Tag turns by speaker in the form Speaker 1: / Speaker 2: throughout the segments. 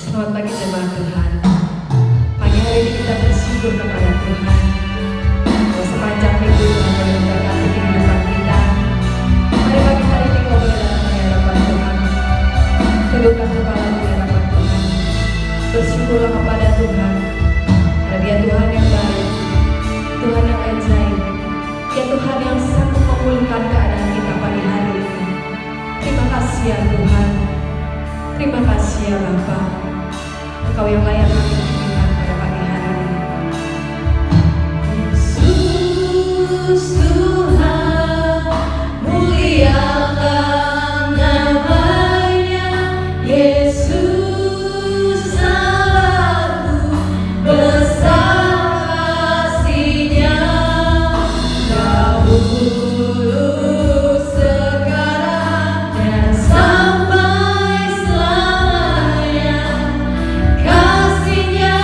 Speaker 1: Selamat pagi jemaat Tuhan. Pagi hari ini kita bersyukur kepada Tuhan bahwa sepanjang minggu Tuhan boleh memberkati kehidupan kita. Mari pagi hari ini kau boleh datang di hadapan Tuhan, tundukkan kepala di hadapan Tuhan, bersyukurlah kepada Tuhan karena Dia Tuhan yang baik, Tuhan yang ajaib, Dia Tuhan yang sanggup memulihkan keadaan kita pagi hari ini. Terima kasih ya Tuhan, terima kasih ya Bapa. Engkau yang layak kami pujikan pada pagi hari ini. Yesus Tuhan, muliakan namanya. Yesus selalu besar kasih-Nya, dahulu sekarang dan sampai selamanya. Kasih-Nya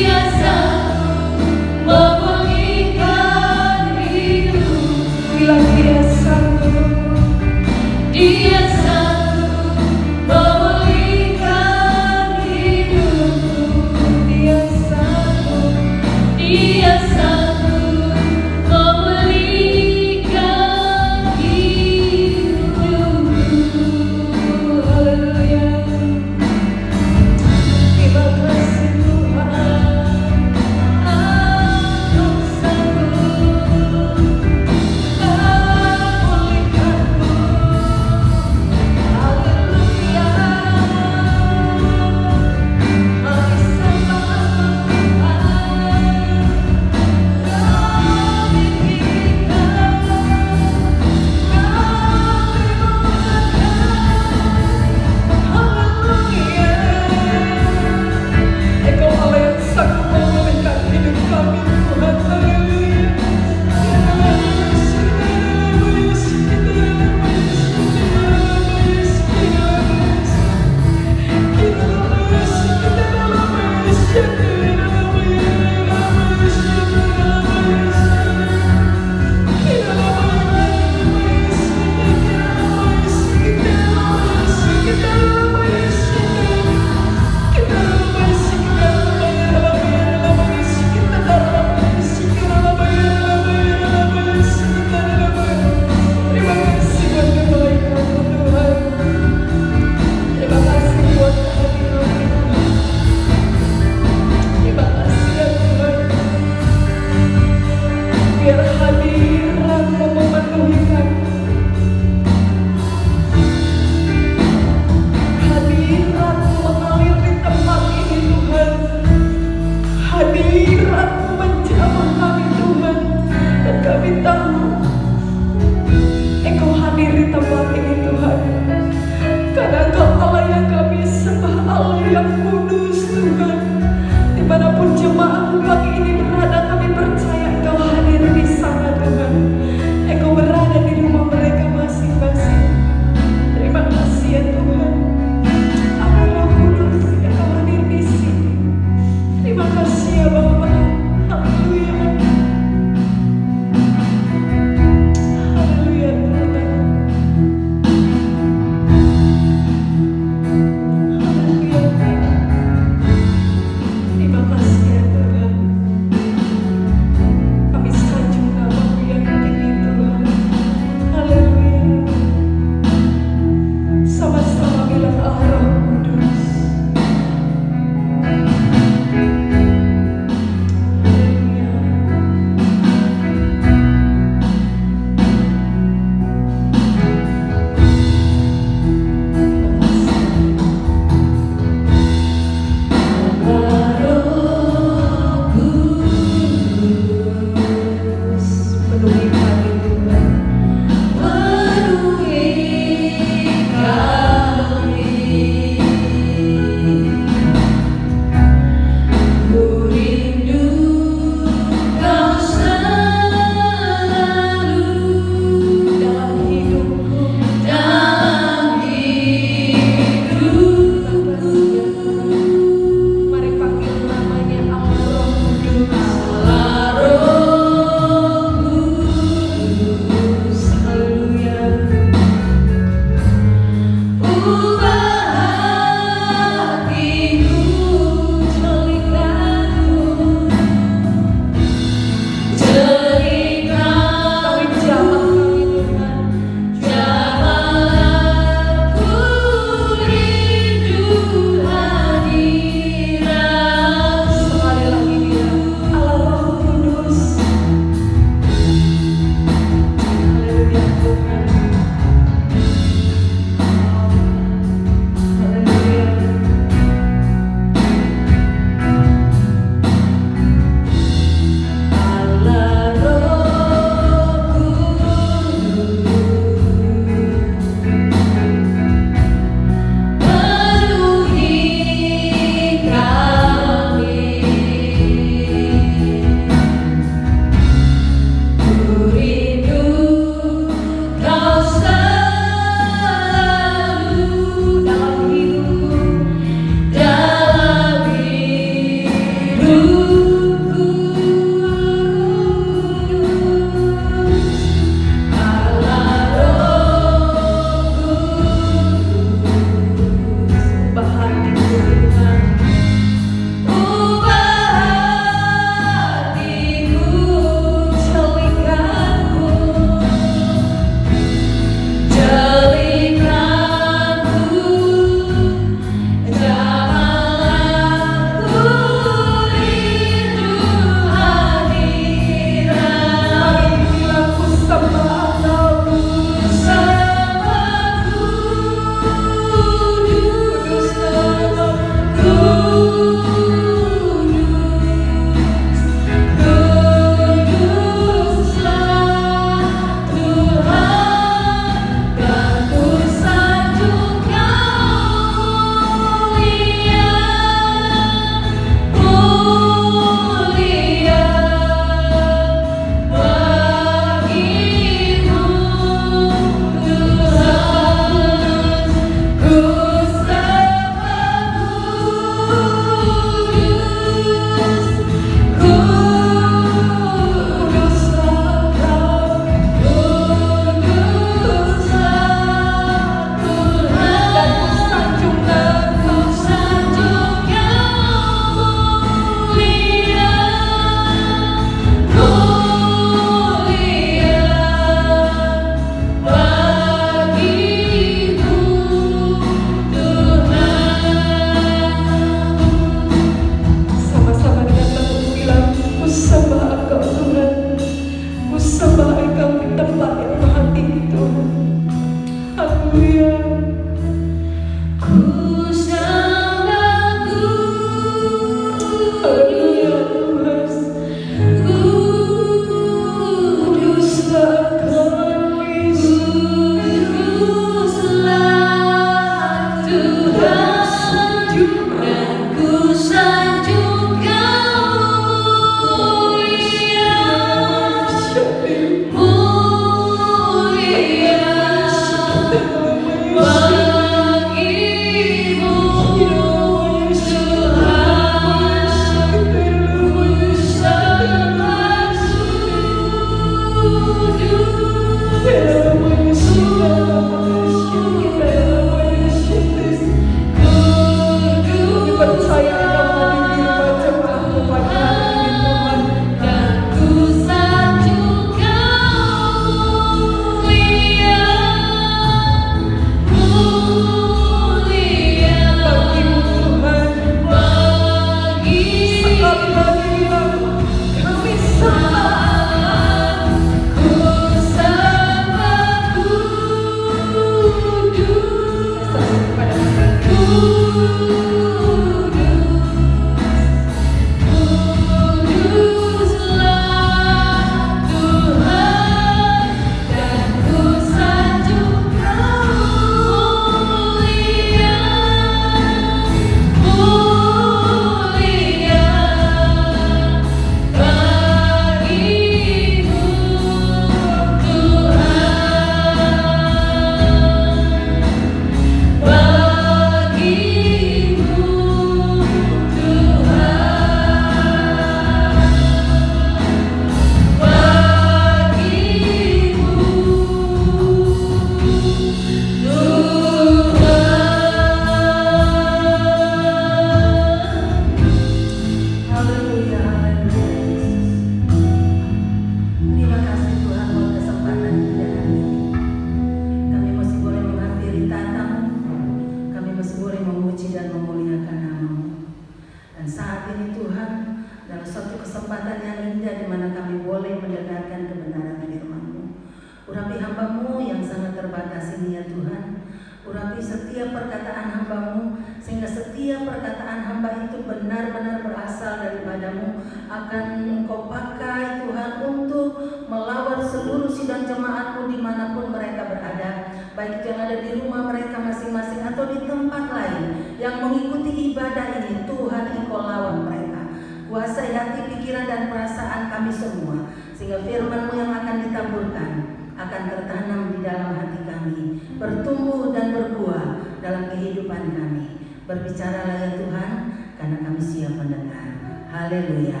Speaker 2: Berbicaralah ya Tuhan, karena kami siap mendengar. Haleluya,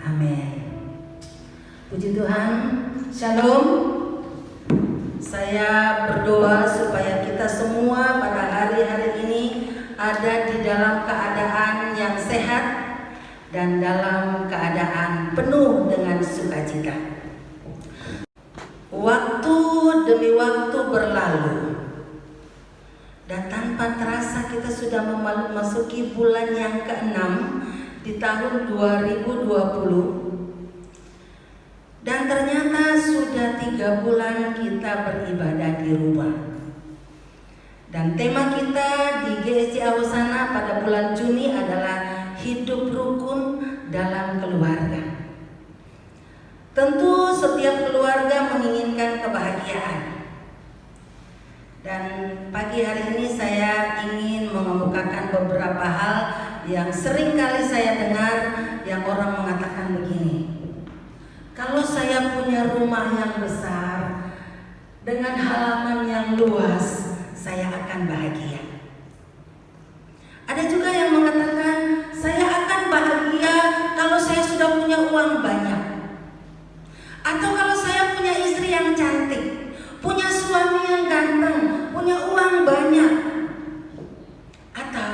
Speaker 2: amin. Puji Tuhan, shalom. Saya berdoa supaya kita semua pada hari-hari ini ada di dalam keadaan yang sehat dan dalam keadaan penuh dengan sukacita. Waktu demi waktu berlalu, dan tanpa terasa kita sudah memasuki bulan yang ke-6 di tahun 2020. Dan ternyata sudah 3 bulan kita beribadah di rumah. Dan tema kita di GSC Awasana pada bulan Juni adalah hidup rukun dalam keluarga. Tentu setiap keluarga menginginkan kebahagiaan. Dan pagi hari ini saya ingin mengemukakan beberapa hal yang sering kali saya dengar yang orang mengatakan begini. Kalau saya punya rumah yang besar dengan halaman yang luas, saya akan bahagia. Ada juga yang mengatakan saya akan bahagia kalau saya sudah punya uang banyak. Atau kalau saya punya istri yang cantik, punya suami yang ganteng, punya uang banyak. Atau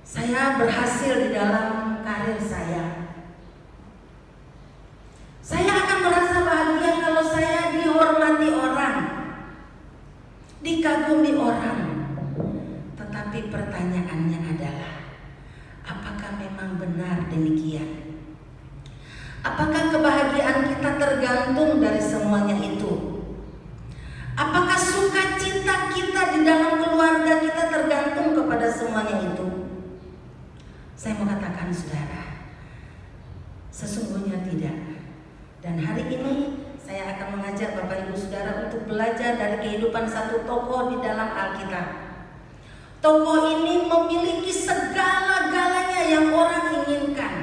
Speaker 2: saya berhasil di dalam karir saya. Saya akan merasa bahagia kalau saya dihormati orang, dikagumi orang. Tetapi pertanyaannya adalah, apakah memang benar demikian? Apakah kebahagiaan kita tergantung dari semuanya itu? Apakah sukacita kita di dalam keluarga kita tergantung kepada semuanya itu? Saya mau katakan saudara, sesungguhnya tidak. Dan hari ini saya akan mengajak Bapak Ibu Saudara untuk belajar dari kehidupan satu tokoh di dalam Alkitab. Tokoh ini memiliki segala-galanya yang orang inginkan.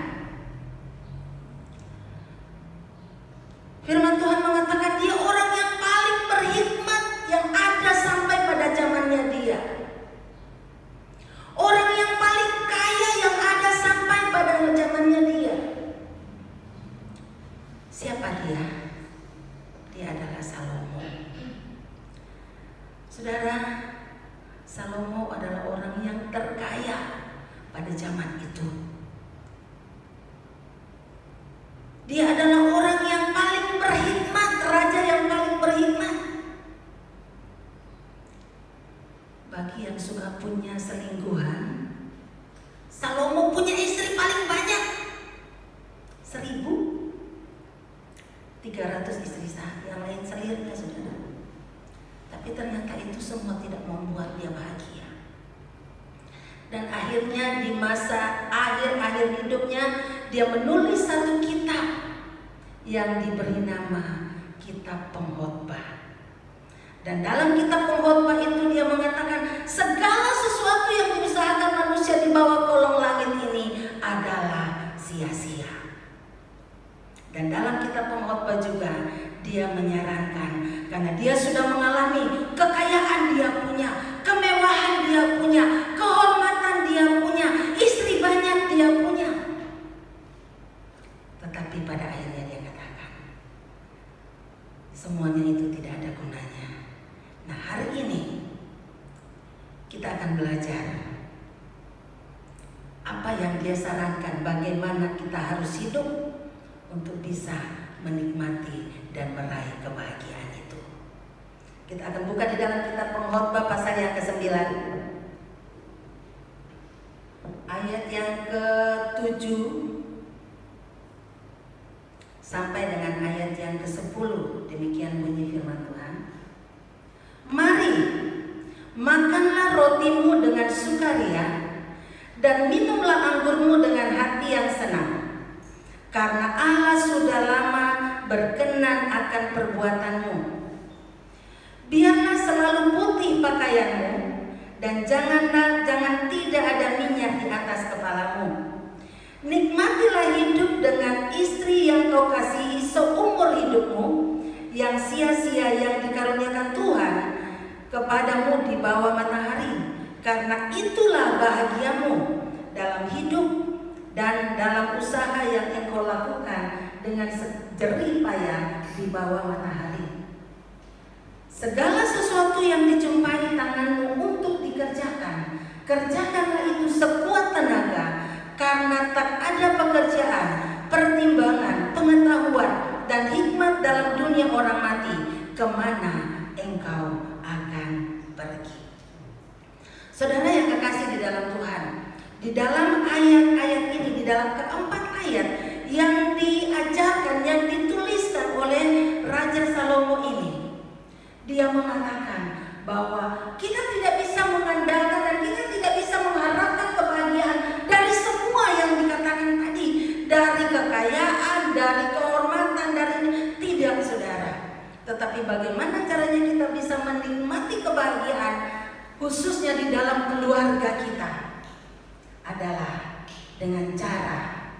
Speaker 2: Firman Tuhan mengatakan dia orang yang paling berhikmat yang ada sampai pada zamannya dia. Orang yang paling kaya yang ada sampai pada zamannya dia. Siapa dia? Dia adalah Salomo. Saudara, Salomo adalah orang yang terkaya pada zaman itu. Dia adalah orang yang paling berhikmat, raja yang paling berhikmat. Bagi yang suka punya selingkuhan, Salomo punya istri paling banyak, 1.300 istri sah, yang lain selirnya saudara. Tapi ternyata itu semua tidak membuat dia bahagia. Dan akhirnya di masa akhir hidupnya dia menulis satu kitab yang diberi nama Kitab Pengkhotbah. Dan dalam kitab Pengkhotbah itu dia mengatakan segala sesuatu yang diusahakan manusia di bawah kolong langit ini adalah sia-sia. Dan dalam kitab Pengkhotbah juga dia menyarankan, karena dia sudah mengalami kekayaan dia punya, kemewahan dia punya, kehormatan dia punya, istri banyak dia punya. Tetapi pada akhirnya dia katakan, semuanya itu tidak ada gunanya. Nah, hari ini kita akan belajar apa yang dia sarankan, bagaimana kita harus hidup untuk bisa menikmati dan meraih kebahagiaan itu. Kita akan buka di dalam kitab Pengkhotbah pasal yang ke-9, ayat yang ke-7 sampai dengan ayat yang ke-10. Demikian bunyi firman Tuhan. Mari, makanlah rotimu dengan sukaria dan minumlah anggurmu dengan hati yang senang, karena Allah sudah lama berkenan akan perbuatanmu. Biarlah selalu putih pakaianmu, dan jangan tidak ada minyak di atas kepalamu. Nikmatilah hidup dengan istri yang kau kasihi seumur hidupmu, yang sia-sia yang dikaruniakan Tuhan kepadamu di bawah matahari, karena itulah bahagiamu dalam hidup dan dalam usaha yang engkau lakukan dengan jerih payah di bawah matahari. Segala sesuatu yang dijumpai tanganmu untuk dikerjakan, kerjakanlah itu sekuat tenaga, karena tak ada pekerjaan, pertimbangan, pengetahuan, dan hikmat dalam dunia orang mati, kemana engkau akan pergi. Saudara yang kekasih di dalam Tuhan, di dalam ayat-ayat ini, di dalam keempat ayat yang diajarkan, yang dituliskan oleh Raja Salomo ini, dia mengatakan bahwa kita tidak bisa mengandalkan dan kita tidak bisa mengharapkan kebahagiaan dari semua yang dikatakan tadi, dari kekayaan, dari kehormatan, dari tidak, saudara. Tetapi bagaimana caranya kita bisa menikmati kebahagiaan, khususnya di dalam keluarga kita, adalah dengan cara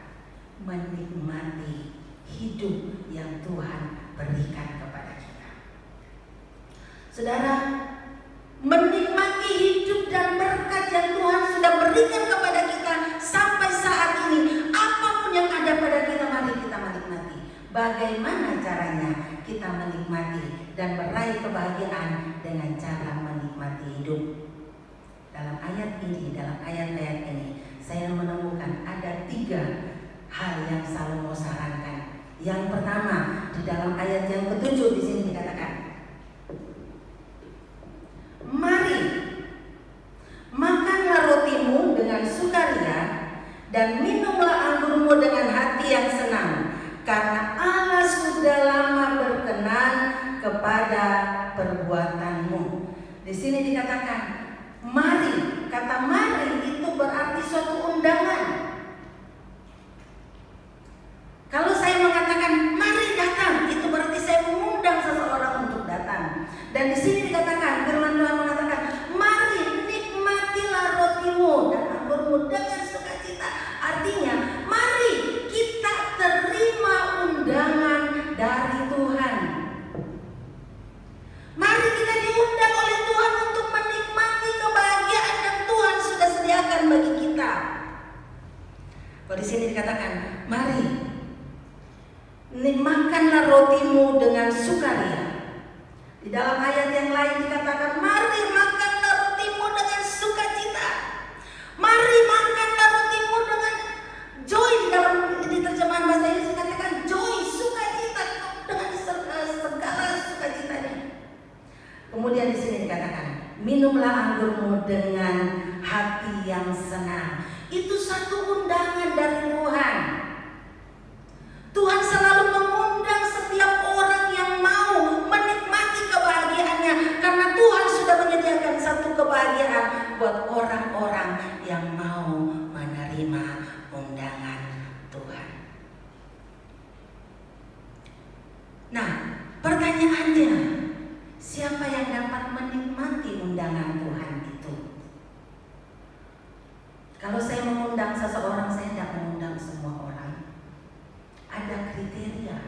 Speaker 2: menikmati hidup yang Tuhan berikan kepada kita. Saudara, menikmati hidup dan berkat yang Tuhan sudah berikan kepada kita sampai saat ini, apapun yang ada pada kita, mari kita menikmati. Bagaimana caranya kita menikmati dan meraih kebahagiaan? Dengan cara menikmati hidup. Dalam ayat ini, dalam ayat-ayat ini, saya menemukan ada 3 hal yang Salomo sarankan. Yang pertama, di dalam ayat yang ke-7 di sini dikatakan, mari, makanlah rotimu dengan sukaria dan minumlah anggurmu dengan hati yang senang, karena Allah sudah lama berkenan kepada perbuatanmu. Di sini dikatakan mari. Kata mari itu berarti suatu undangan. Kalau saya mengatakan mari datang, itu berarti saya mengundang seseorang untuk datang. Dan di sini dikatakan, firman Tuhan mengatakan, mari nikmatilah rotimu dan anggurmu dengan sukacita. Artinya, mari kita terima undangan dari Tuhan. Mari kita diundang oleh Tuhan untuk menikmati kebahagiaan yang Tuhan sudah sediakan bagi kita. Kalau di sini dikatakan, mari makanlah rotimu dengan sukaria. Di dalam ayat yang lain dikatakan, mari makanlah rotimu dengan sukacita. Mari makanlah rotimu mana. Itu satu undangan dari Tuhan. Tuhan selalu mengundang setiap orang yang mau menikmati kebahagiaannya, karena Tuhan sudah menyediakan satu kebahagiaan buat orang-orang yang mau menerima undangan Tuhan. Nah, pertanyaannya, siapa yang dapat menikmati undangan Tuhan itu? Kalau saya mengundang seseorang, saya tidak mengundang semua orang. Ada kriteria.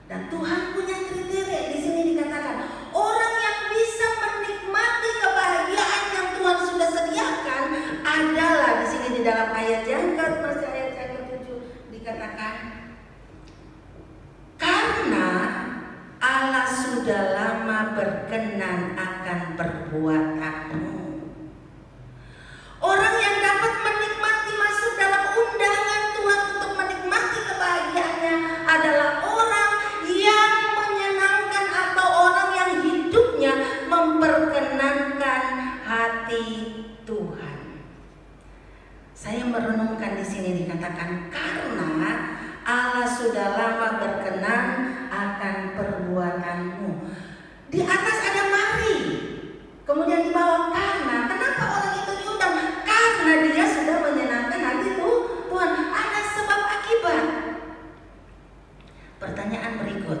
Speaker 2: Dan Tuhan punya kriteria. Di sini dikatakan, orang yang bisa menikmati kebahagiaan yang Tuhan sudah sediakan adalah, di sini di dalam ayat yang ke-7 dikatakan, karena Allah sudah lama berkenan akan perbuatanmu. Orang yang dapat menikmati, masuk dalam undangan Tuhan untuk menikmati kebahagiaannya adalah orang yang menyenangkan atau orang yang hidupnya memperkenankan hati Tuhan. Saya merenungkan di sini dikatakan, karena Allah sudah lama berkenan akan perbuatanmu. Di atas ada mari, kemudian di bawah karena. Kenapa orang itu diundang? Karena dia sudah menyenangkan hati Tuhan. Ada sebab akibat. Pertanyaan berikut,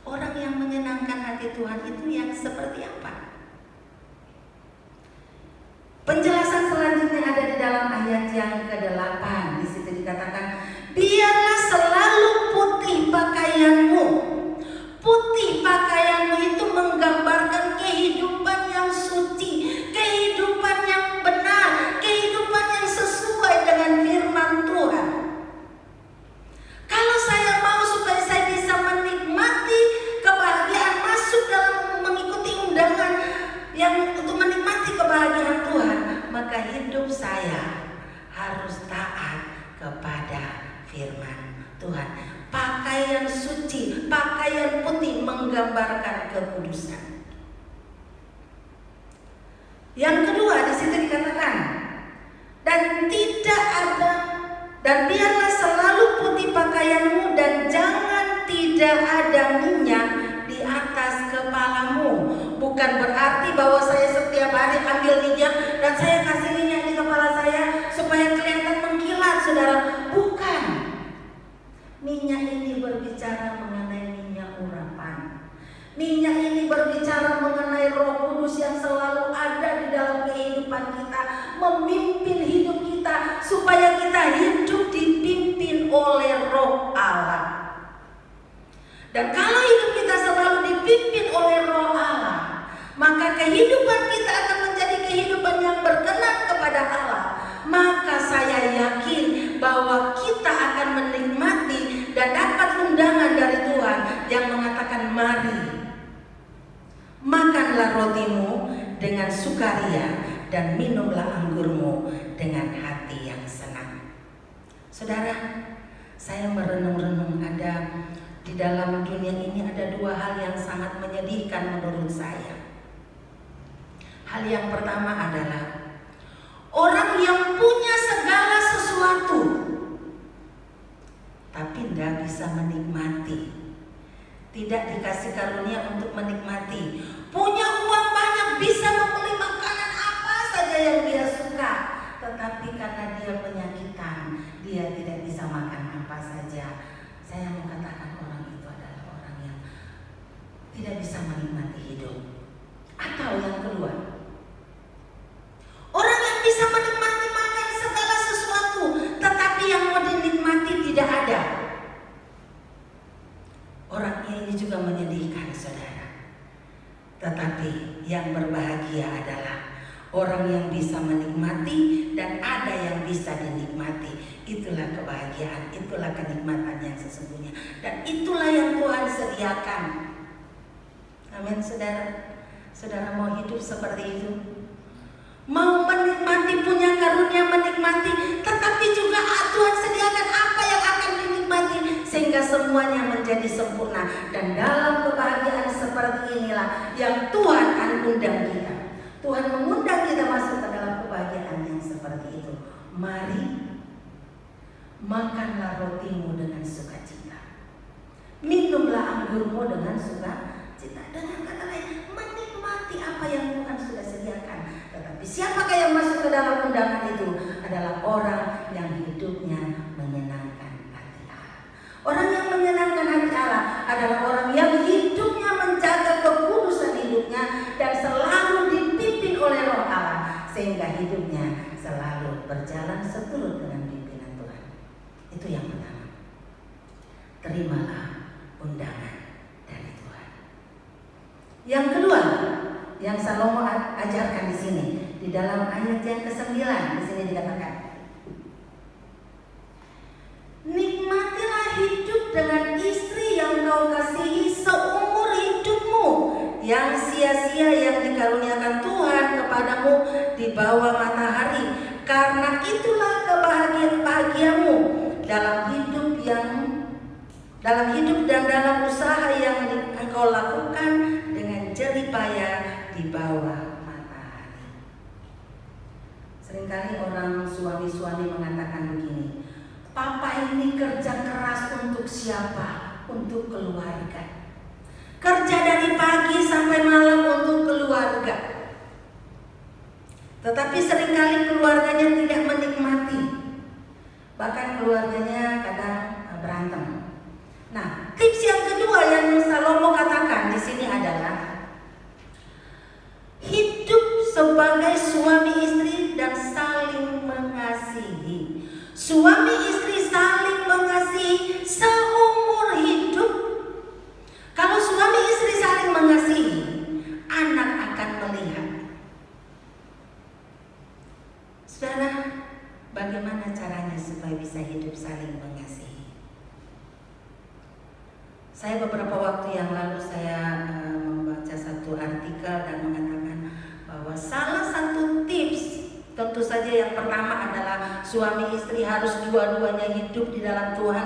Speaker 2: orang yang menyenangkan hati Tuhan itu yang seperti apa? Penjelasan selanjutnya ada di dalam ayat yang ke-8. Di situ dikatakan, biarlah selalu putih pakaianmu. Putih pakaianmu itu menggambarkan kehidupan yang suci, kehidupan yang benar, kehidupan yang sesuai dengan firman Tuhan. Kalau saya mau supaya saya bisa menikmati kebahagiaan, masuk dalam mengikuti undangan yang untuk menikmati kebahagiaan Tuhan, maka hidup saya harus taat kepada firman Tuhan. Pakaian suci, pakaian putih menggambarkan kekudusan. Yang kedua di situ dikatakan, dan biarlah selalu putih pakaianmu, dan jangan tidak ada minyak di atas kepalamu. Bukan berarti bahwa saya setiap hari ambil minyak dan saya kasih minyak di kepala saya supaya kelihatan mengkilat, saudara. Bukan. Minyak ini berbicara mengenai minyak urapan. Minyak ini berbicara mengenai Roh Kudus yang selalu ada di dalam kehidupan kita, memimpin hidup kita supaya kita hidup dipimpin oleh Roh Allah. Dan kalau hidup kita selalu dipimpin oleh Roh Allah, maka kehidupan kita akan menjadi kehidupan yang berkenan kepada Allah. Maka saya yakin bahwa kita akan menikmati dan dapat undangan dari Tuhan yang mengatakan, mari makanlah rotimu dengan sukaria dan minumlah anggurmu dengan hati yang senang. Saudara, saya merenung-renung, ada di dalam dunia ini ada dua hal yang sangat menyedihkan menurut saya. Hal yang pertama adalah orang yang punya segala sesuatu tapi tidak bisa menikmati, tidak dikasih karunia untuk menikmati. Punya uang banyak, bisa membeli makanan apa saja yang dia suka, tetapi karena dia penyakitan, dia tidak bisa makan apa saja. Saya mau katakan orang itu adalah orang yang tidak bisa menikmati hidup. Atau yang kedua, orang yang bisa menikmati makan segala sesuatu, tetapi yang mau dinikmati tidak ada. Orang ini juga menyedihkan, saudara. Tetapi yang berbahagia adalah orang yang bisa menikmati dan ada yang bisa dinikmati. Itulah kebahagiaan, itulah kenikmatan yang sesungguhnya. Dan itulah yang Tuhan sediakan. Amin, saudara. Saudara mau hidup seperti itu? Mau menikmati, punya karunia menikmati, tetapi juga Tuhan sediakan apa yang akan dinikmati sehingga semuanya menjadi sempurna. Dan dalam kebahagiaan seperti inilah yang Tuhan undang kita. Tuhan mengundang kita masuk ke dalam kebahagiaan. kebahagiaan yang seperti itu. Mari, makanlah rotimu dengan sukacita, minumlah anggurmu dengan sukacita. Dengan kata lain, menikmati apa yang Tuhan sudah sediakan. Tetapi siapakah yang masuk ke dalam undangan itu? Adalah orang yang hidupnya menyenangkan hati Allah. Orang yang menyenangkan hati Allah adalah orang yang hidupnya menjaga kekudusan hidupnya dan selalu dipimpin oleh Roh Allah, sehingga hidupnya selalu berjalan seturut dengan pimpinan Tuhan. Itu yang pertama. Terimalah undangan dari Tuhan. Yang kedua, yang Salomo ajarkan di sini, di dalam ayat yang ke-9 di sini dikatakan, nikmatilah hidup dengan istri yang kau kasihi seumur hidupmu, yang sia-sia yang dikaruniakan Tuhan kepadamu di bawah matahari, karena itulah kebahagiaanmu dalam hidup dan dalam usaha yang engkau lakukan dengan jerih payah di bawah matahari. Seringkali orang suami-suami mengatakan begini, papa ini kerja keras untuk siapa? Untuk keluarga. Kerja dari pagi sampai malam untuk keluarga. Tetapi seringkali keluarganya tidak menikmati. Bahkan keluarganya kadang berantem. Nah, tips yang kedua yang Salomo katakan di sini adalah hidup sebagai suami istri dan saling mengasihi. Suami istri saling mengasihi seumur hidup. Kalau suami istri saling mengasihi, anak akan melihat. Saudara, bagaimana caranya supaya bisa hidup saling mengasihi? Saya beberapa waktu yang lalu saya membaca satu artikel dan mengatakan bahwa salah satu tips, tentu saja yang pertama adalah suami istri harus dua-duanya hidup di dalam Tuhan,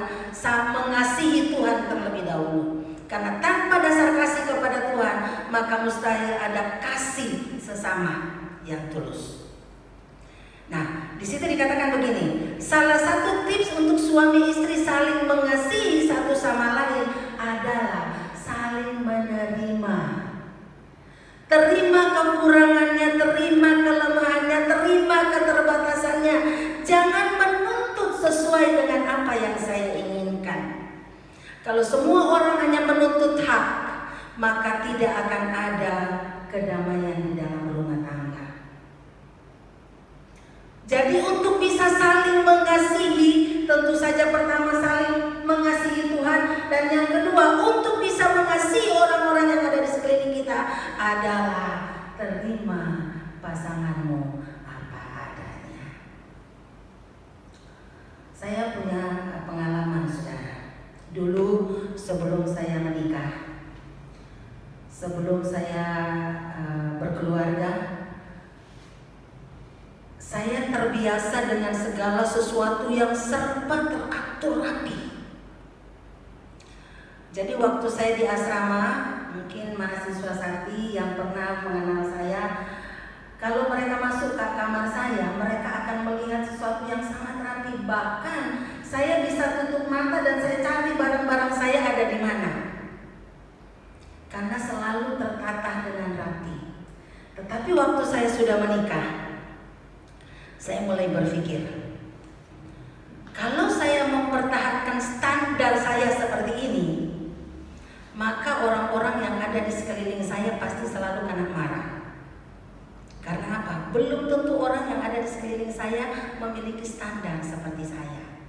Speaker 2: mengasihi Tuhan terlebih dahulu. Karena tanpa dasar kasih kepada Tuhan, maka mustahil ada kasih sesama yang tulus. Nah, di situ dikatakan begini, salah satu tips untuk suami istri saling mengasihi satu sama lain adalah saling menerima. Terima kekurangannya, terima kelemahannya, terima keterbatasannya. Jangan menuntut sesuai dengan apa yang saya inginkan. Kalau semua orang hanya menuntut hak, maka tidak akan ada kedamaian di dalam rumah tangga. Jadi untuk bisa saling mengasihi, tentu saja pertama saling mengasihi Tuhan, dan yang kedua untuk bisa mengasihi orang-orang yang ada di sekeliling kita adalah terima pasanganmu apa adanya. Saya punya pengalaman, saudara. Dulu sebelum saya menikah, sebelum saya berkeluarga, saya terbiasa dengan segala sesuatu yang serba teratur rapi. Jadi waktu saya di asrama, mungkin mahasiswa sakti yang pernah mengenal saya, kalau mereka masuk ke kamar saya, mereka akan melihat sesuatu yang sangat rapi. Bahkan saya bisa tutup mata dan saya cari barang-barang saya ada di mana. Karena selalu tertata dengan rapi. Tetapi waktu saya sudah menikah, saya mulai berpikir, kalau saya mempertahankan standar saya seperti ini, maka orang-orang yang ada di sekeliling saya pasti selalu akan marah. Karena apa? Belum tentu orang yang ada di sekeliling saya memiliki standar seperti saya.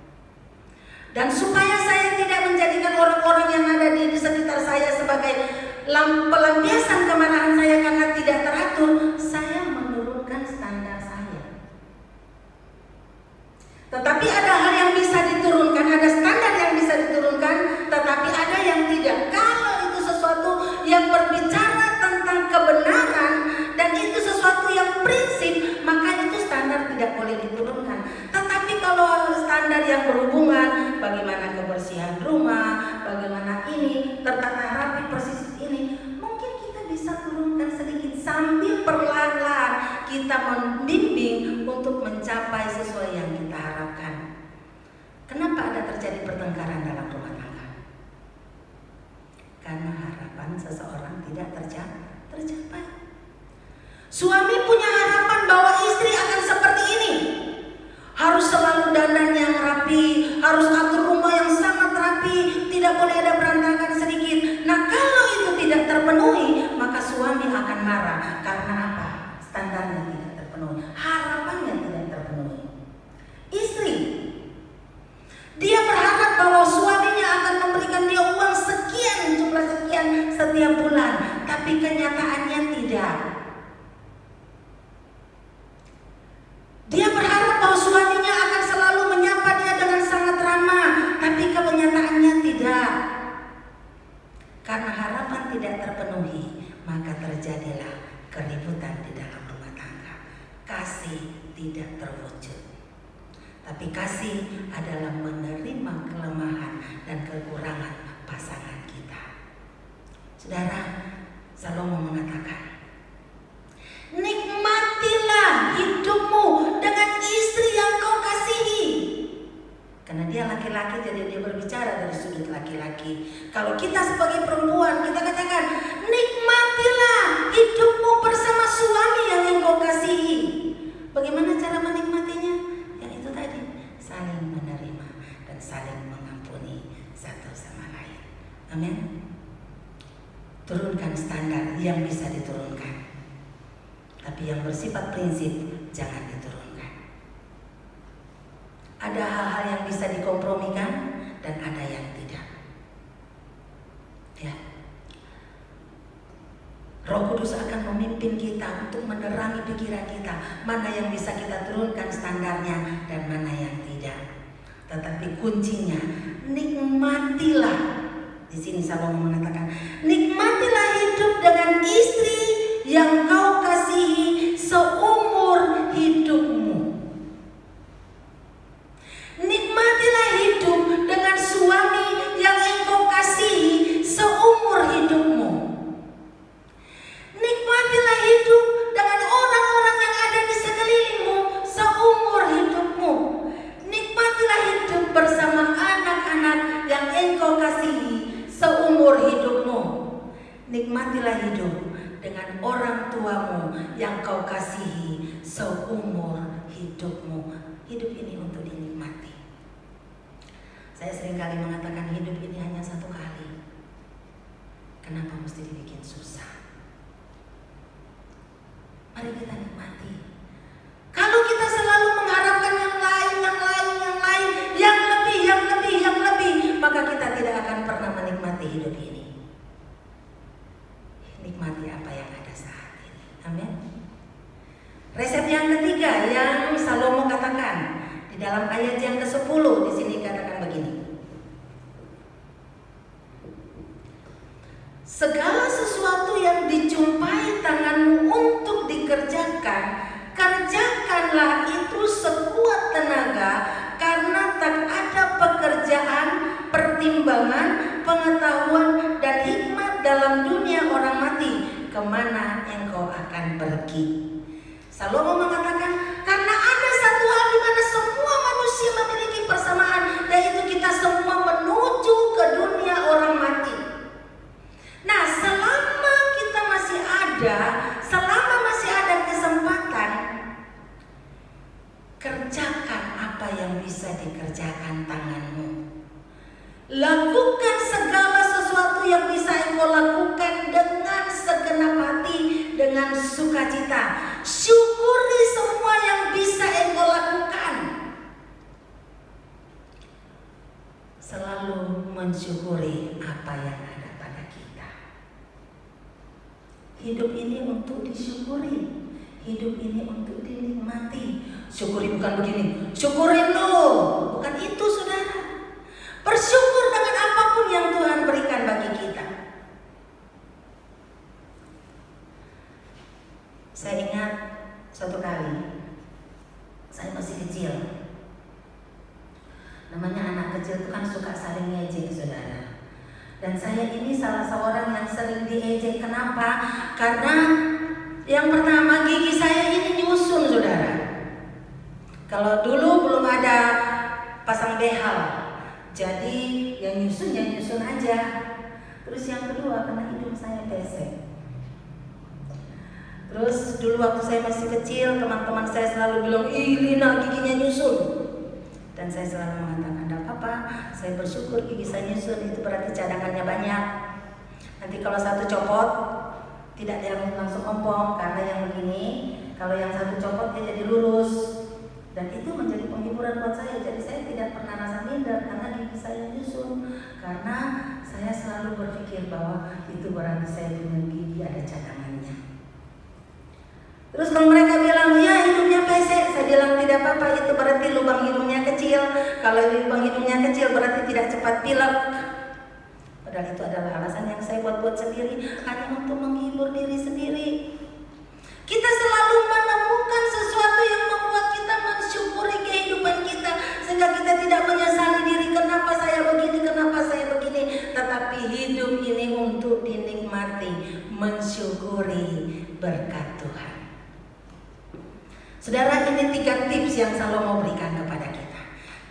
Speaker 2: Dan supaya saya tidak menjadikan orang-orang yang ada di sekitar saya sebagai pelampiasan kemarahan saya karena tidak teratur, saya menurunkan standar saya. Tetapi ada hal yang bisa diturunkan, ada standar yang bisa diturunkan, tetapi ada yang tidak. Kalau itu sesuatu yang berbicara tentang kebenaran dan itu sesuatu yang prinsip, maka itu standar tidak boleh diturunkan. Tetapi kalau standar yang berhubungan bagaimana kebersihan rumah, bagaimana ini tertata rapi persis ini, mungkin kita bisa turunkan sedikit sambil perlahan-lahan kita membimbing tercapai sesuai yang kita harapkan. Kenapa ada terjadi pertengkaran dalam rumah tangga? Karena harapan seseorang tidak tercapai. Suami punya harapan bahwa istri akan seperti ini. Harus selalu dandan yang rapi, harus atur rumah yang sangat rapi, tidak boleh ada berantakan sedikit. Nah, kalau itu tidak terpenuhi, maka suami akan marah. Karena apa? Standarnya tidak terpenuhi, harapannya tidak terpenuhi. Istri, dia berharap bahwa suaminya akan memberikan dia uang sekian, jumlah sekian setiap bulan, tapi kenyataannya tidak. Dia berharap bahwa suaminya akan selalu menyapa dia dengan sangat ramah, tapi kenyataannya tidak. Karena harapan tidak terpenuhi, maka terjadilah keributan di dalam rumah tangga. Kasih tidak terwujud. Tapi kasih adalah menerima kelemahan dan kekurangan pasangan kita. Saudara, Salomo mengatakan, nikmatilah hidupmu dengan istri yang kau kasihi. Karena dia laki-laki, jadi dia berbicara dari sudut laki-laki. Kalau kita sebagai perempuan, kita katakan, nikmatilah hidupmu bersama suami yang engkau kasihi. Bagaimana cara menikmatinya? Yang itu tadi, saling menerima dan saling mengampuni satu sama lain. Amin. Turunkan standar yang bisa diturunkan. Tapi yang bersifat prinsip jangan diturunkan. Ada hal-hal yang bisa dikompromikan dan ada yang tidak. Ya. Roh Kudus akan memimpin kita untuk menerangi pikiran kita, mana yang bisa kita turunkan standarnya dan mana yang tidak. Tetapi kuncinya, nikmatilah. Di sini Salomo mengatakan, nikmatilah hidup dengan istri yang kau kasihi seumur hidupmu. Nikmatilah hidup dengan suami yang engkau kasihi seumur hidupmu. Nikmatilah hidup dengan orang-orang yang ada di sekelilingmu seumur hidupmu. Nikmatilah hidup bersama anak-anak yang engkau kasihi seumur hidupmu. Nikmatilah hidup dengan orang tuamu yang kau kasihi seumur hidupmu. Hidup ini untuk dinikmati. Saya seringkali mengatakan hidup ini hanya satu kali. Kenapa mesti dibikin susah? Mari kita nikmati. Kalau kita selalu mengharapkan yang lain, yang lebih, maka kita tidak akan pernah menikmati hidup ini. Nikmati apa yang ada saat ini. Amin. Resep yang ketiga yang Salomo katakan di dalam ayat yang ke-10, di sini katakan begini. Segala sesuatu yang dijumpai tanganmu untuk dikerjakan, kerjakanlah itu sekuat tenaga, karena tak ada pekerjaan, pertimbangan, pengetahuan, dan hikmat dalam dunia orang mati, kemana engkau akan pergi. Salomo mengatakan, karena ada satu hal di mana semua manusia memiliki persamaan, yaitu kita semua menuju ke dunia orang mati. Nah, selama kita masih ada, selama masih ada kesempatan, kerjakan apa yang bisa dikerjakan tanganmu. Lakukan segala sesuatu yang bisa engkau lakukan dengan segenap hati, dengan sukacita. Syukuri semua yang bisa engkau lakukan. Selalu mensyukuri apa yang ada pada kita. Hidup ini untuk disyukuri. Hidup ini untuk dinikmati. Syukuri bukan begini, syukurin loh. Bukan itu, saudara. Bersyukur dengan apapun yang Tuhan berikan bagi kita. Saya ingat suatu kali, saya masih kecil. Namanya anak kecil itu kan suka saling ngejek, saudara. Dan saya ini salah seorang yang sering diejek. Kenapa? Karena yang pertama, gigi saya ini nyusun, saudara. Kalau dulu belum ada pasang behal, jadi yang nyusun aja. Terus yang kedua, karena hidung saya pesek. Terus dulu waktu saya masih kecil, teman-teman saya selalu bilang, "Ih, Lina giginya nyusun." Dan saya selalu mengatakan, "Enggak apa-apa, saya bersyukur gigi saya nyusun, itu berarti cadangannya banyak. Nanti kalau satu copot, tidak yang langsung ompong, karena yang begini, kalau yang satu copot dia jadi lurus." Dan itu menjadi penghiburan buat saya. Jadi saya tidak pernah rasa minder karena gigi saya nyusun, karena saya selalu berpikir bahwa itu berarti saya punya gigi ada cadangannya. Terus kalau mereka bilang, "Ya, hidungnya pesek," saya bilang, "Tidak apa-apa, itu berarti lubang hidungnya kecil. Kalau lubang hidungnya kecil berarti tidak cepat pilek." Padahal itu adalah alasan yang saya buat sendiri, hanya untuk menghibur diri sendiri. Kita selalu menemukan sesuatu yang membuat kita mensyukuri kehidupan kita, sehingga kita tidak menyesali diri, kenapa saya begini, kenapa saya begini. Tetapi hidup ini untuk dinikmati, mensyukuri berkat Tuhan. Saudara, ini 3 tips yang selalu mau berikan kepada kita.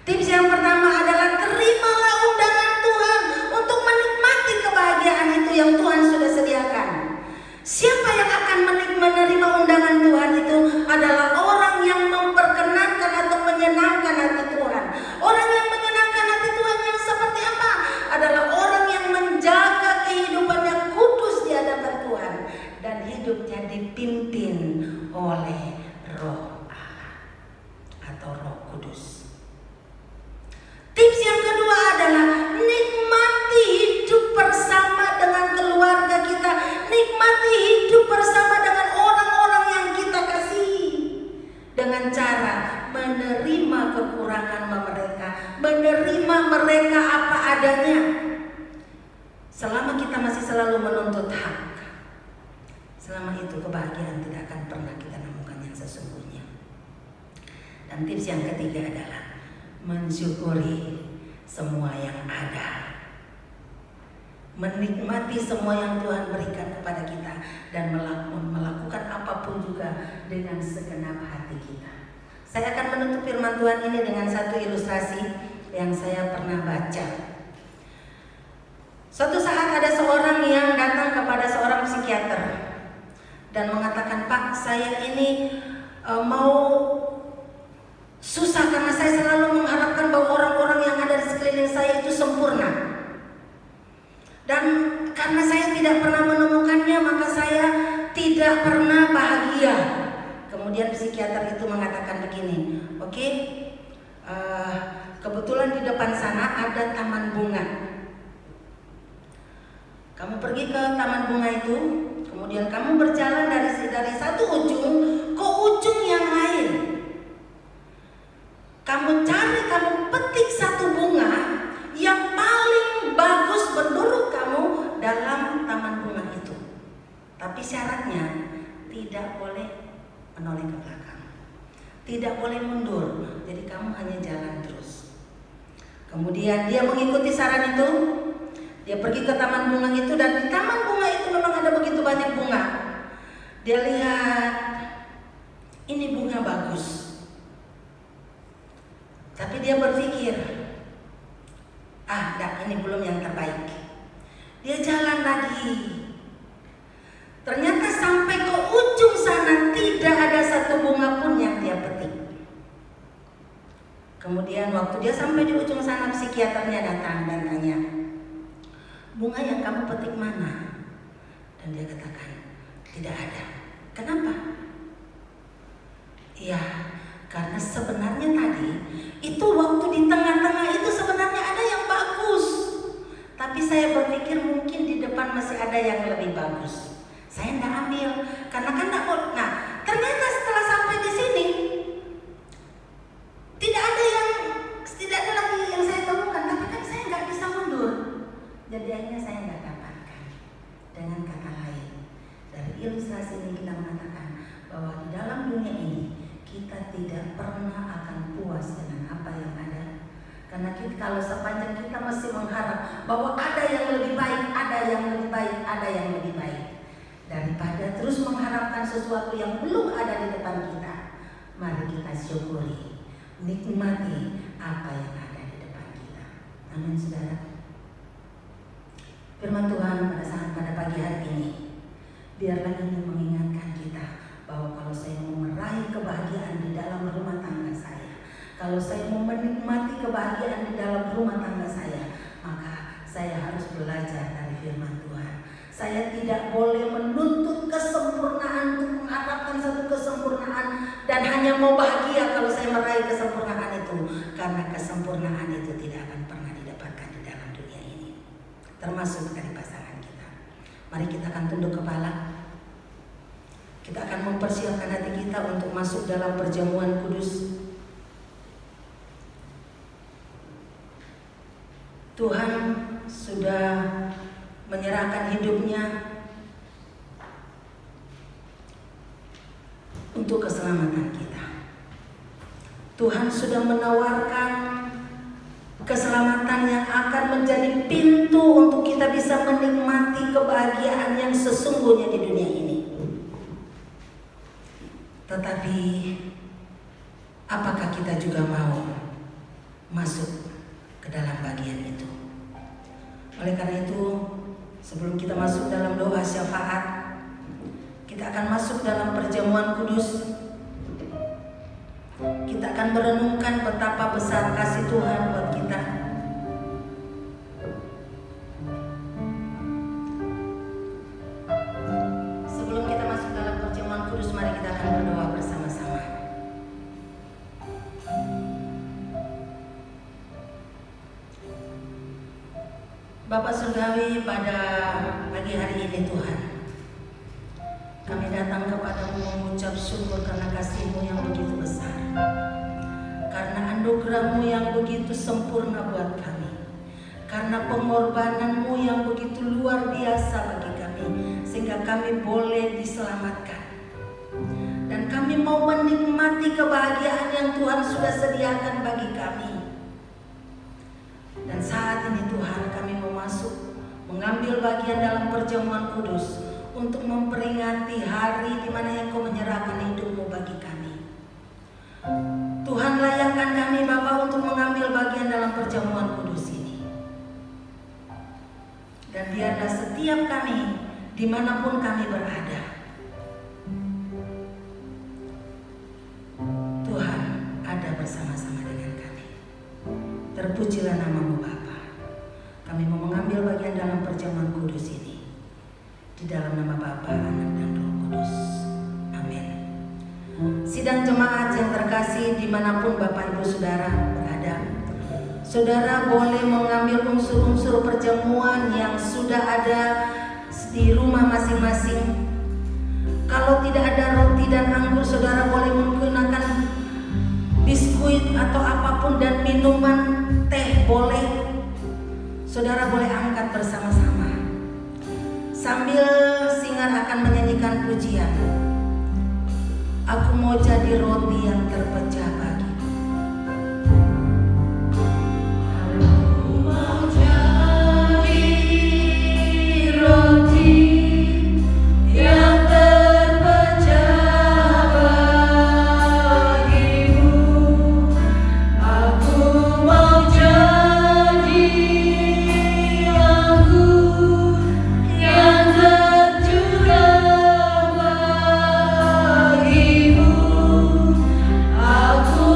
Speaker 2: Tips yang pertama adalah terimalah undangan Tuhan untuk menikmati kebahagiaan itu yang Tuhan sudah sediakan. Siapa yang akan menerima undangan Tuhan itu adalah orang yang memperkenankan atau menyenangkan hati Tuhan. Orang yang menyenangkan hati Tuhan yang seperti apa? Adalah orang yang menjaga kehidupannya kudus di hadapan Tuhan dan hidupnya dipimpin oleh Roh Allah atau Roh Kudus. Tips yang kedua adalah nikmati hidup bersama dengan keluarga kita, nikmati hidup bersama dengan orang-orang yang kita kasihi, dengan cara menerima kekurangan mereka, menerima mereka apa adanya. Selama kita masih selalu menuntut hak, selama itu kebahagiaan tidak akan pernah kita nemukan yang sesungguhnya. Dan tips yang ketiga adalah mensyukuri semua yang ada, menikmati semua yang Tuhan berikan kepada kita, dan melakukan apapun juga dengan segenap hati kita. Saya akan menutup firman Tuhan ini dengan satu ilustrasi yang saya pernah baca. Suatu saat ada seorang yang datang kepada seorang psikiater dan mengatakan, "Pak, saya ini mau susah karena saya selalu mengharapkan bahwa orang-orang yang ada di sekeliling saya itu sempurna. Dan karena saya tidak pernah menemukannya, maka saya tidak pernah bahagia." Kemudian psikiater itu mengatakan begini, "Oke, kebetulan di depan sana ada taman bunga. Kamu pergi ke taman bunga itu, kemudian kamu berjalan dari satu ujung ke ujung yang lain. Kamu cari, kamu petik satu bunga yang paling bagus menurut kamu dalam taman bunga itu. Tapi syaratnya tidak boleh menoleh ke belakang, tidak boleh mundur. Jadi kamu hanya jalan terus." Kemudian dia mengikuti saran itu. Dia pergi ke taman bunga itu, dan di taman bunga itu memang ada begitu banyak bunga. Dia lihat, ini bunga bagus. Tapi dia berpikir, enggak, ini belum yang terbaik. Dia jalan lagi. Ternyata sampai ke ujung sana tidak ada satu bunga pun yang dia petik. Kemudian waktu dia sampai di ujung sana, psikiaternya datang dan tanya, "Bunga yang kamu petik mana?" Dan dia katakan, "Tidak ada." "Kenapa?" "Iya, karena sebenarnya tadi itu waktu di tengah-tengah itu sebenarnya ada yang bagus. Tapi saya berpikir mungkin di depan masih ada yang lebih bagus. Saya tidak ambil, karena kan tidak mau." Nah, ternyata setelah sampai di sini tidak ada lagi yang saya temukan. Tapi kan saya nggak bisa mundur. Jadi akhirnya saya nggak dapatkan. Dengan kata lain, dari ilustrasi ini kita mengatakan bahwa di dalam dunia ini kita tidak pernah akan puas dengan apa yang ada. Karena kalau sepanjang kita masih mengharap bahwa ada yang lebih baik, ada yang lebih baik, ada yang lebih baik, daripada terus mengharapkan sesuatu yang belum ada di depan kita, mari kita syukuri menikmati apa yang ada di depan kita. Amin, saudara. Firman Tuhan pada pagi hari ini, biarlah ini mengingatkan kita bahwa kalau saya mau meraih kebahagiaan di dalam rumah tangga saya, kalau saya mau menikmati kebahagiaan di dalam rumah tangga saya, maka saya harus belajar dari firman Tuhan. Saya tidak boleh menuntut kesempurnaan untuk mengharapkan satu kesempurnaan dan hanya mau bahagia kalau saya meraih kesempurnaan itu, karena kesempurnaan itu tidak akan pernah didapatkan di dalam dunia ini, termasuk dari pasangan kita. Mari kita akan tunduk kepala. Kita akan mempersiapkan hati kita untuk masuk dalam perjamuan kudus. Tuhan sudah menyerahkan hidupnya untuk keselamatan kita. Tuhan sudah menawarkan keselamatan yang akan menjadi pintu untuk kita bisa menikmati kebahagiaan yang sesungguhnya di dunia ini. Tetapi apakah kita juga mau masuk ke dalam bagian itu? Oleh karena itu, sebelum kita masuk dalam doa syafaat, kita akan masuk dalam perjamuan kudus. Kita akan merenungkan betapa besar kasih Tuhan buat kita. Sebelum kita masuk dalam perjamuan kudus, mari kita akan berdoa bersama-sama. Bapak Surgawi, pada pagi hari ini Tuhan, kami datang kepadamu mengucap syukur karena kasih-Mu yang begitu besar, karena anugerah-Mu yang begitu sempurna buat kami, karena pengorbanan-Mu yang begitu luar biasa bagi kami, sehingga kami boleh diselamatkan. Dan kami mau menikmati kebahagiaan yang Tuhan sudah sediakan bagi kami. Dan saat ini Tuhan, kami mau masuk mengambil bagian dalam perjamuan kudus untuk memperingati hari di mana Engkau menyerahkan hidup-Mu bagi kami. Tuhan, layakkan kami Bapa untuk mengambil bagian dalam perjamuan kudus ini. Dan biarlah setiap kami, dimanapun kami berada, Tuhan ada bersama-sama dengan kami. Terpujilah nama-Mu Bapa. Kami mau mengambil bagian dalam perjamuan kudus ini, di dalam nama Bapa, Anak, dan Roh Kudus. Amin. Sidang jemaat yang terkasih, dimanapun Bapak Ibu Saudara berada, saudara boleh mengambil unsur-unsur perjamuan yang sudah ada di rumah masing-masing. Kalau tidak ada roti dan anggur, saudara boleh menggunakan biskuit atau apapun, dan minuman teh boleh. Saudara boleh angkat bersama-sama sambil singar akan menyanyikan pujian. Aku mau jadi roti yang terpecah bagimu. Aku mau jadi roti yang terpecah bagimu. Aku mau jadi yang tercurah bagimu. Aku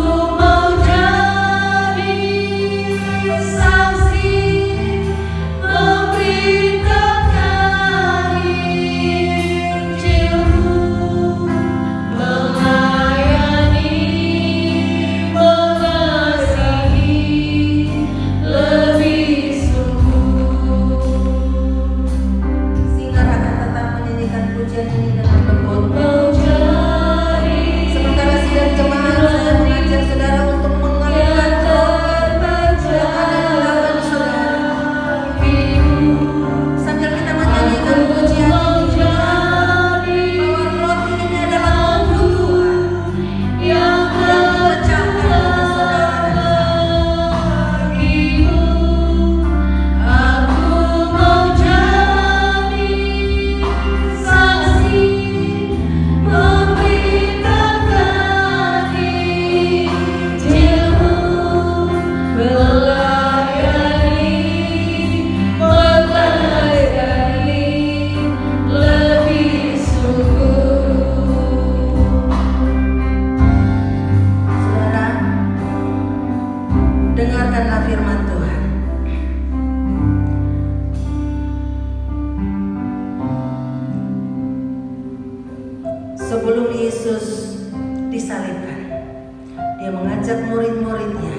Speaker 2: mengajak murid-muridnya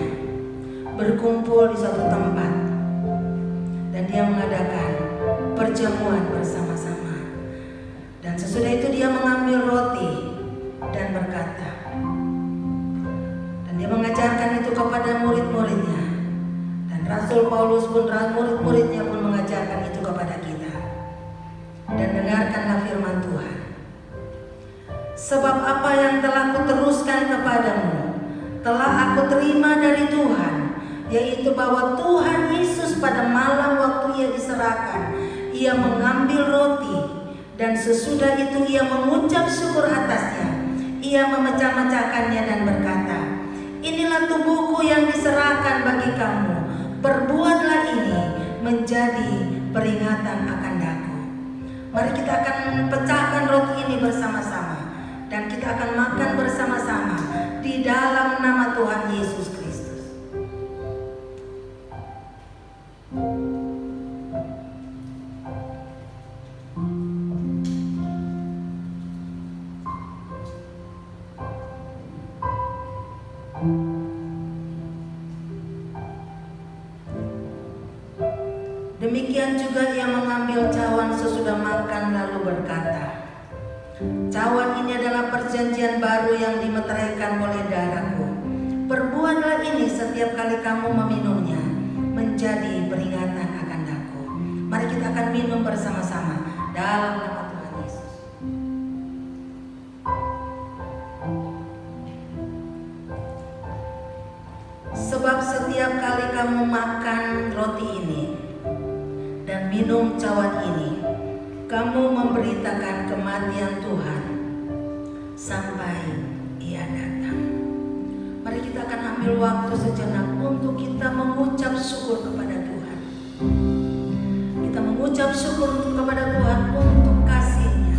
Speaker 2: berkumpul di suatu tempat, dan dia mengadakan perjamuan bersama-sama. Dan sesudah itu dia mengambil roti dan berkata, dan dia mengajarkan itu kepada murid-muridnya. Dan Rasul Paulus pun, murid-muridnya pun mengajarkan itu kepada kita. Dan dengarkanlah firman Tuhan. Sebab apa yang telah kuteruskan kepadamu telah aku terima dari Tuhan, yaitu bahwa Tuhan Yesus pada malam waktu ia diserahkan, ia mengambil roti, dan sesudah itu ia mengucap syukur atasnya. Ia memecah-mecahkannya dan berkata, inilah tubuhku yang diserahkan bagi kamu. Perbuatlah ini menjadi peringatan akan aku. Mari kita akan pecahkan roti ini bersama-sama, dan kita akan makan bersama-sama di dalam nama Tuhan Yesus Kristus. Demikian juga ia mengambil cawan sesudah makan lalu berkata, cawan ini adalah perjanjian baru yang dimeteraikan oleh darahku. Perbuatlah ini setiap kali kamu meminumnya menjadi peringatan akan aku. Mari kita akan minum bersama-sama dalam nama Tuhan Yesus. Sebab setiap kali kamu makan roti ini dan minum cawan ini, kamu memberitakan kematian Tuhan sampai ia datang. Mari kita akan ambil waktu sejenak untuk kita mengucap syukur kepada Tuhan. Kita mengucap syukur kepada Tuhan untuk kasih-Nya.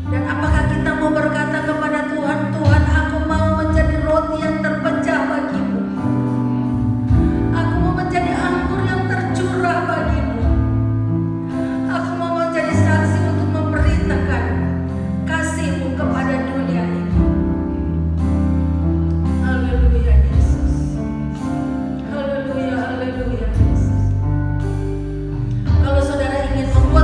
Speaker 2: Dan apakah kita mau berkata kepada Tuhan, Tuhan, aku mau menjadi roti yang terpecah bagimu. Aku mau menjadi anggur yang tercurah bagimu. Aku mau menjadi saksi untuk memberitakan kasih-Mu kepada dunia ini. Haleluya Yesus. Haleluya, haleluya Yesus. Kalau saudara ingin membuat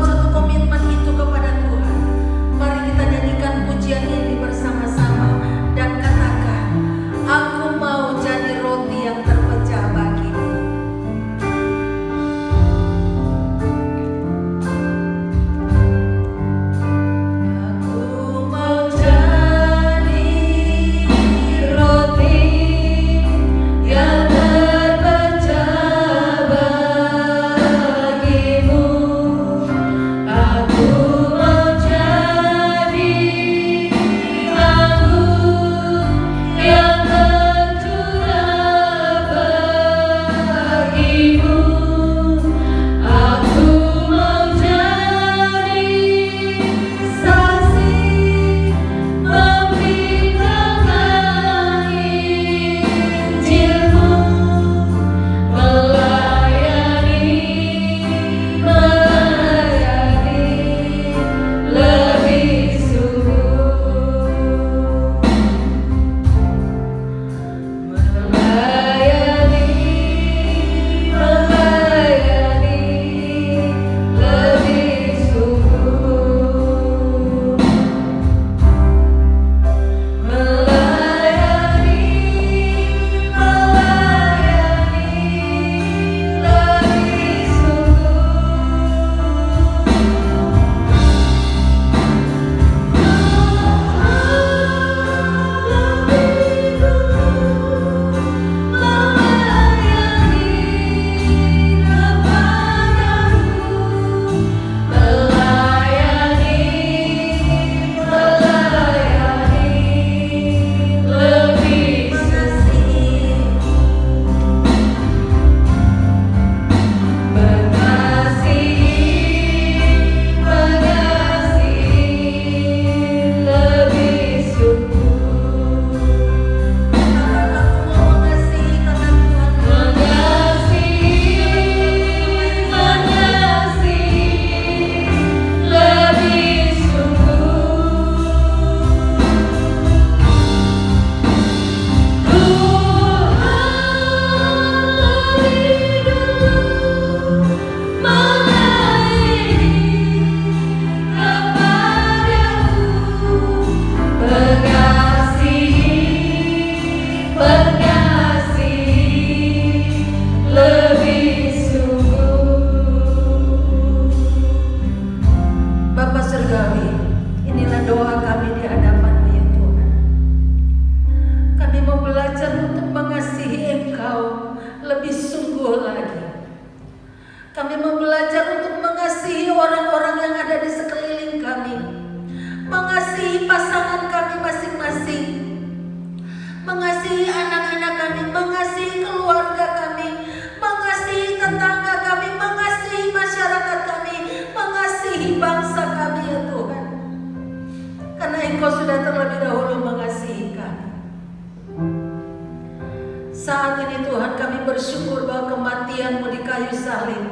Speaker 2: Saat ini Tuhan kami bersyukur bahwa kematian-Mu di kayu salib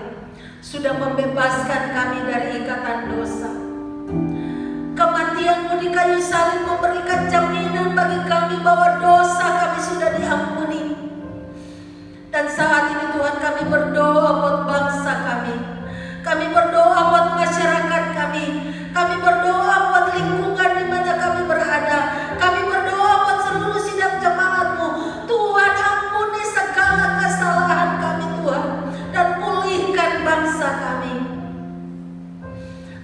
Speaker 2: sudah membebaskan kami dari ikatan dosa. Kematian-Mu di kayu salib memberikan jaminan bagi kami bahwa dosa kami sudah diampuni. Dan saat ini Tuhan kami berdoa buat bangsa kami. Kami berdoa buat masyarakat kami. Kami berdoa buat lingkungan di mana kami berada. Kami berdoa buat seluruh sidang jemaat-Mu. Tuhan ampuni segala kesalahan kami Tuhan. Dan pulihkan bangsa kami.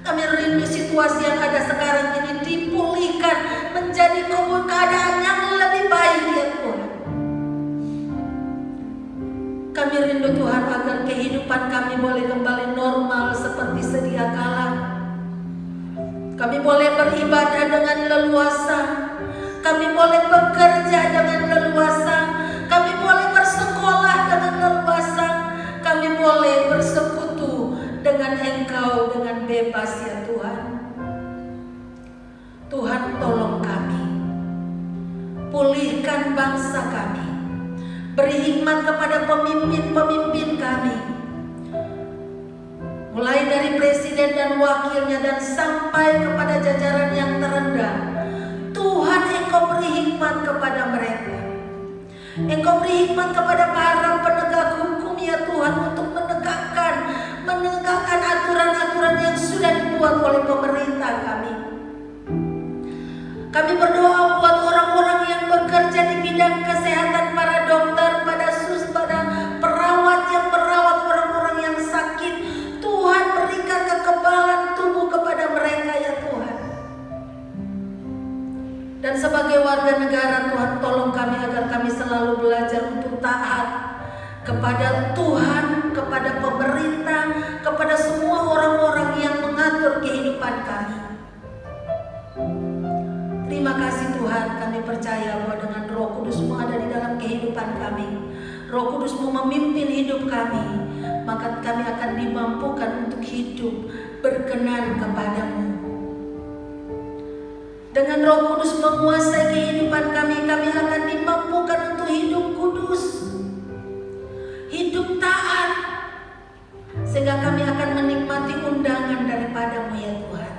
Speaker 2: Kami rindu situasi yang ada sekarang ini dipulihkan menjadi keadaan yang lebih baik ya Tuhan. Kami rindu Tuhan agar kehidupan kami boleh kembali normal seperti sedia kala. Kami boleh beribadah dengan leluasa. Kami boleh bekerja dengan leluasa. Kami boleh bersekolah dengan leluasa. Kami boleh bersekutu dengan Engkau dengan bebas ya Tuhan. Tuhan tolong kami. Pulihkan bangsa kami. Beri hikmat kepada pemimpin-pemimpin kami. Mulai dari presiden dan wakilnya dan sampai kepada jajaran yang terendah. Tuhan Engkau beri hikmat kepada mereka. Engkau beri hikmat kepada para penegak hukum ya Tuhan untuk menegakkan aturan-aturan yang sudah dibuat oleh pemerintah kami. Kami berdoa buat orang-orang yang bekerja di bidang kesehatan, para dokter, pada perawat yang merawat orang-orang yang sakit. Tuhan berikan kekebalan tubuh kepada mereka ya Tuhan. Dan sebagai warga negara Tuhan tolong kami agar kami selalu belajar untuk taat kepada Tuhan, kepada pemerintah, kepada semua orang-orang yang mengatur kehidupan kami. Terima kasih Tuhan, kami percaya bahwa dengan Roh Kudus-Mu ada di dalam kehidupan kami. Roh Kudus-Mu memimpin hidup kami, maka kami akan dimampukan untuk hidup berkenan kepada-Mu. Dengan Roh Kudus menguasai kehidupan kami, kami akan dimampukan untuk hidup kudus, hidup taat, sehingga kami akan menikmati undangan daripada-Mu ya Tuhan.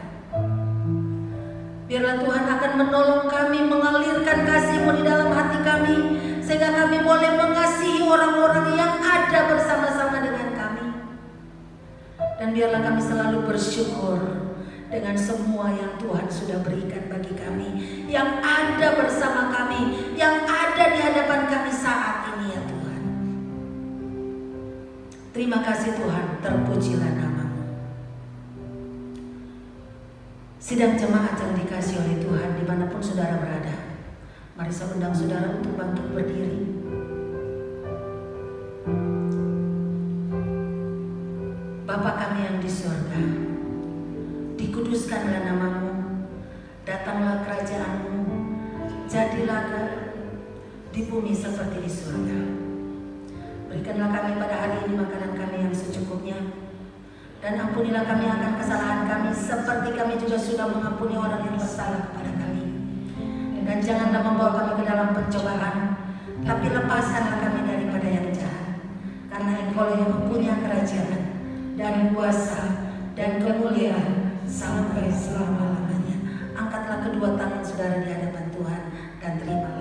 Speaker 2: Biarlah Tuhan akan menolong kami, mengalirkan kasih-Mu di dalam hati kami, sehingga kami boleh mengasihi orang-orang yang ada bersama-sama dengan kami. Dan biarlah kami selalu bersyukur dengan semua yang Tuhan sudah berikan bagi kami, yang ada bersama kami, yang ada di hadapan kami saat ini ya Tuhan. Terima kasih Tuhan, terpujilah nama-Mu. Sidang jemaat yang dikasihi oleh Tuhan dimanapun saudara berada, mari saya undang saudara untuk bangkit berdiri. Bapa kami yang di surga, dikuduskanlah nama-Mu, datanglah kerajaan-Mu, jadilah di bumi seperti di surga. Berikanlah kami pada hari ini makanan kami yang secukupnya, dan ampunilah kami akan kesalahan kami seperti kami juga sudah mengampuni orang yang bersalah kepada kami. Dan janganlah membawa kami ke dalam pencobaan, tapi lepaskanlah kami daripada yang jahat. Karena Engkau yang mempunyai kerajaan dan kuasa dan kemuliaan sampai selama-lamanya. Angkatlah kedua tangan saudara di hadapan Tuhan dan terimalah